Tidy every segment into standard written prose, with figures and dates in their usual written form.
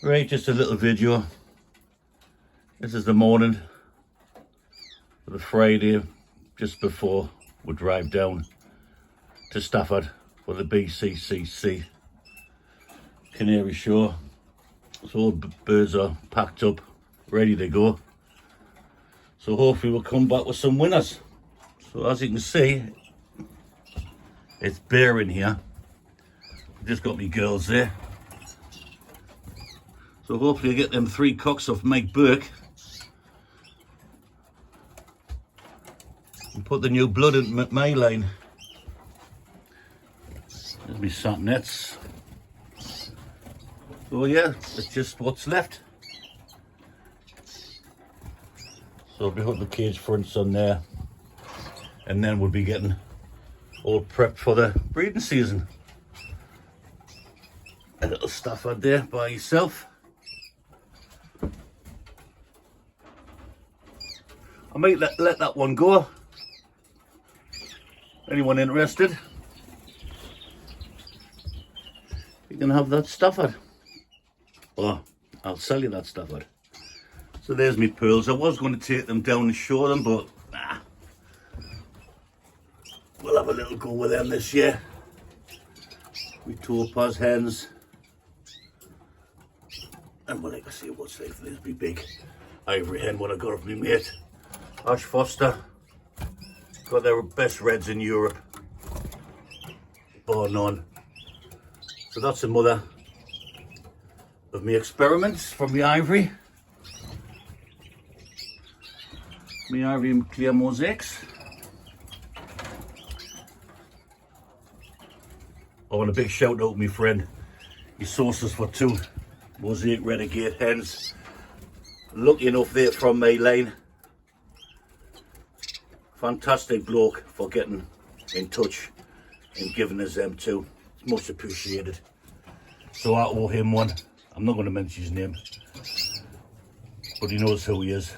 Right, just a little video. This is the morning of the Friday just before we drive down to Stafford for the BCCC canary show. So all birds are packed up, ready to go. So hopefully we'll come back with some winners. So as you can see, it's bare in here. I've just got me girls there. So hopefully I get them 3 cocks off Mike Burke and put the new blood in my line. There's me sat nets. So yeah, it's just what's left. So I'll be putting the cage fronts on there, and then we'll be getting all prepped for the breeding season. A little Stafford there by yourself. I might let that one go. Anyone interested? You can have that Stafford. Oh, I'll sell you that Stafford. So there's me pearls. I was going to take them down and show them, but nah. We'll have a little go with them this year. We topaz hens. And we'll like to see what's like. There's me big ivory hen, what I got of me mate. Ash Foster, got their best reds in Europe, bar none. So that's a mother of me experiments from the ivory. Me ivory and clear mosaics. Oh, and a big shout out to my friend. He sourced us for 2 mosaic renegade hens. Lucky enough they're from my line. Fantastic bloke for getting in touch and giving us them 2. It's much appreciated. So I owe him one. I'm not going to mention his name, but he knows who he is,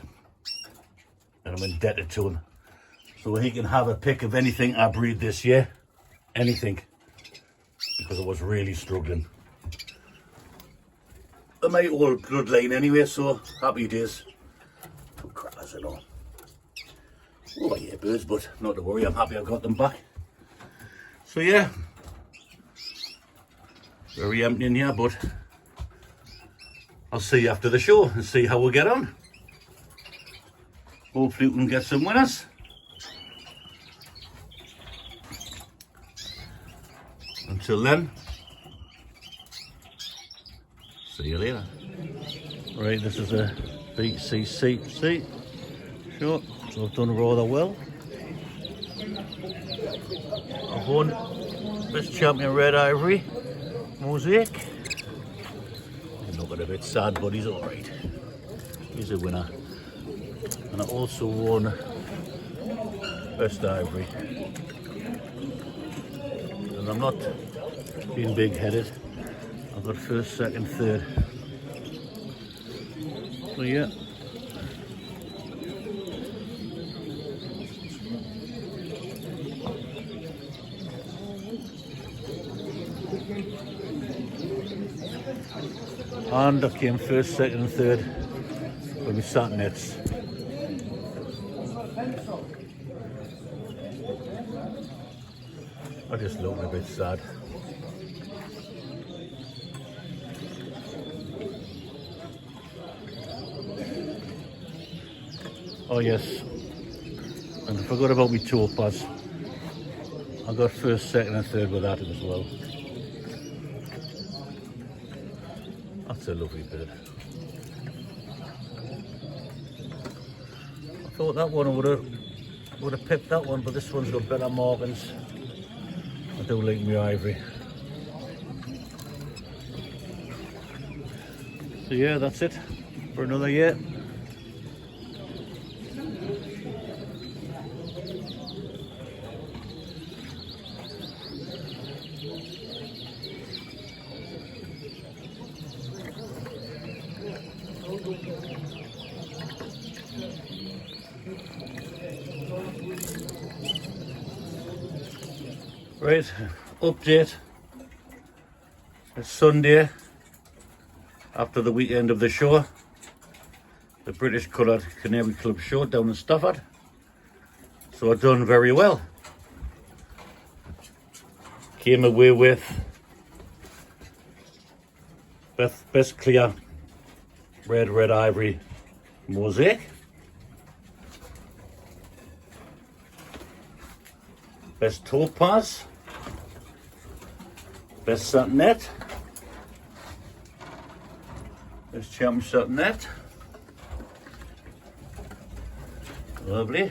and I'm indebted to him. So he can have a pick of anything I breed this year, anything, because I was really struggling. I might old bloodline anyway, so happy days. Oh, crackers and all. Oh yeah, birds, but not to worry, I'm happy I've got them back. So yeah, very empty in here, but I'll see you after the show and see how we get on. Hopefully we can get some winners. Until then, see you later. Right, this is a BCCC show. So I've done rather well. I've won Best Champion Red Ivory Mosaic. He's looking a bit sad, but he's alright. He's a winner. And I also won Best Ivory. And I'm not being big-headed. I've got first, second, third. So yeah. And I came first, second and third with my sat nets. I just look a bit sad. Oh yes, and I forgot about my topaz. I got first, second and third with that as well. That's a lovely bird. I thought that one would have picked that one, but this one's got better markings. I do like my ivory. So yeah, that's it for another year. Right, update. It's Sunday, after the weekend of the show, the British Coloured Canary Club show down in Stafford. So I've done very well. Came away with best clear red ivory mosaic, best topaz, best satinette, best champion satinette, lovely,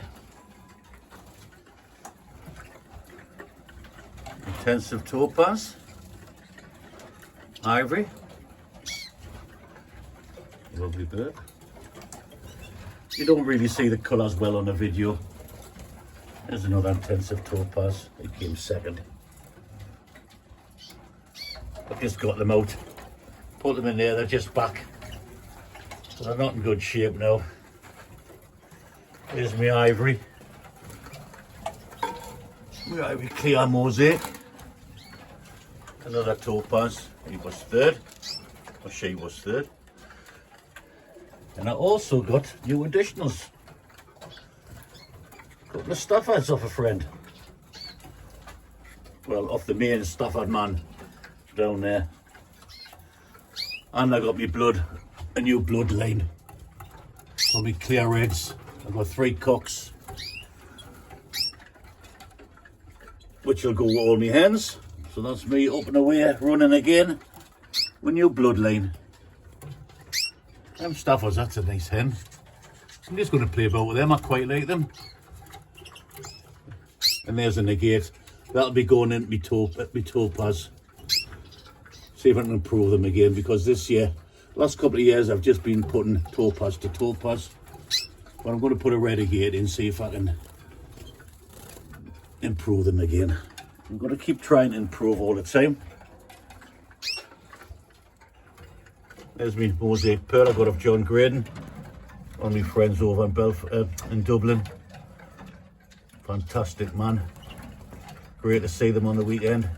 intensive topaz, ivory, lovely bird. You don't really see the colours well on the video. There's another intensive topaz, it came second. I've just got them out, put them in there, they're just back. So they're not in good shape now. Here's my ivory. My ivory clear mosaic. Another topaz, he was third, or she was third. And I also got new additionals. Couple of Staffords off a friend. Well, off the main Stafford man down there. And I got a new bloodline. So my clear reds. I've got 3 cocks, which will go with all my hens. So that's me up and away, running again with new bloodline. Them Staffords, that's a nice hen. I'm just going to play about with them, I quite like them. And there's a negate. That'll be going into my topaz. See if I can improve them again, because this year, last couple of years, I've just been putting topaz to topaz. But I'm going to put a red agate in, see if I can improve them again. I'm going to keep trying to improve all the time. There's my mosaic pearl I got off John Graydon. One of my friends over in Dublin. Fantastic man. Great to see them on the weekend.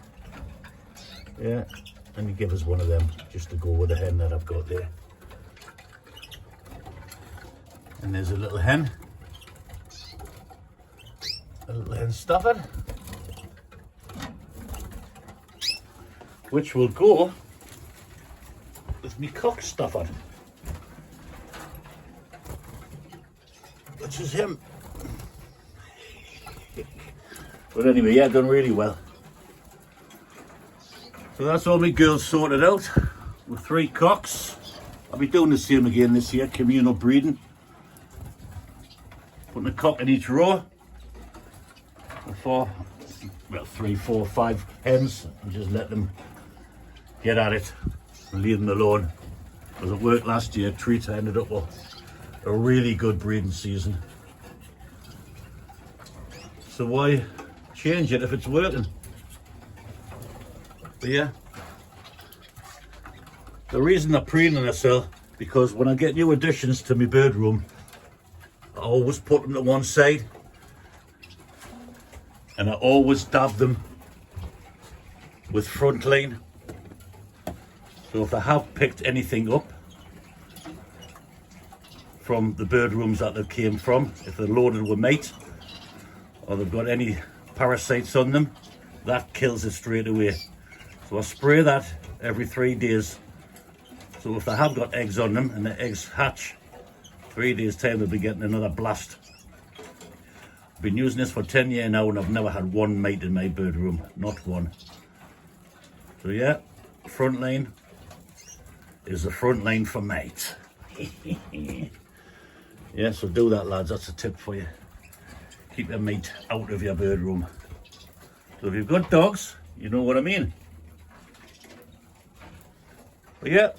Yeah, and he gave us one of them just to go with the hen that I've got there. And there's a little hen. A little hen Stafford. Which will go with me cock Stafford. Which is him. But anyway, yeah, done really well. So that's all my girls sorted out with 3 cocks. I'll be doing the same again this year, communal breeding. Putting a cock in each row. 3, 4, 5 hens, and just let them get at it and leave them alone. Because it worked last year, treat ended up with a really good breeding season. So why change it if it's working? But yeah, the reason I'm preening myself, because when I get new additions to my bird room, I always put them to one side and I always dab them with front line. So if I have picked anything up from the bird rooms that they came from, if they're loaded with mate or they've got any parasites on them, that kills it straight away. So I spray that every 3 days. So if they have got eggs on them and the eggs hatch, 3 days time they'll be getting another blast. I've been using this for 10 years now and I've never had one mate in my bird room, not one. So yeah, front line is the front line for mate. Yeah, so do that, lads, that's a tip for you. Keep your mate out of your bird room. So if you've got dogs, you know what I mean. But yeah,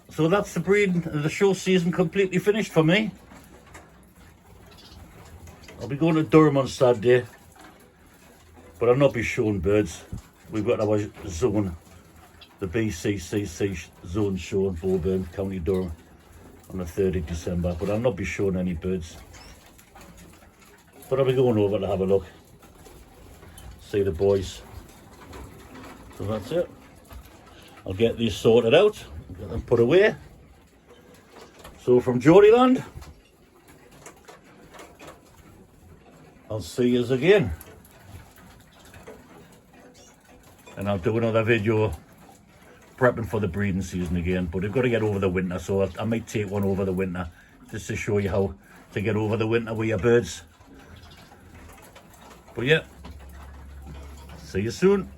so that's the breeding, the show season completely finished for me. I'll be going to Durham on Saturday, but I'll not be showing birds. We've got our zone, the BCCC zone show in Boburn, County Durham, on the 3rd of December, but I'll not be showing any birds. But I'll be going over to have a look, see the boys. So that's it. I'll get these sorted out, get them put away, So from Geordieland, I'll see you again. And I'll do another video prepping for the breeding season again. But we've got to get over the winter, so I might take one over the winter just to show you how to get over the winter with your birds. But yeah, see you soon.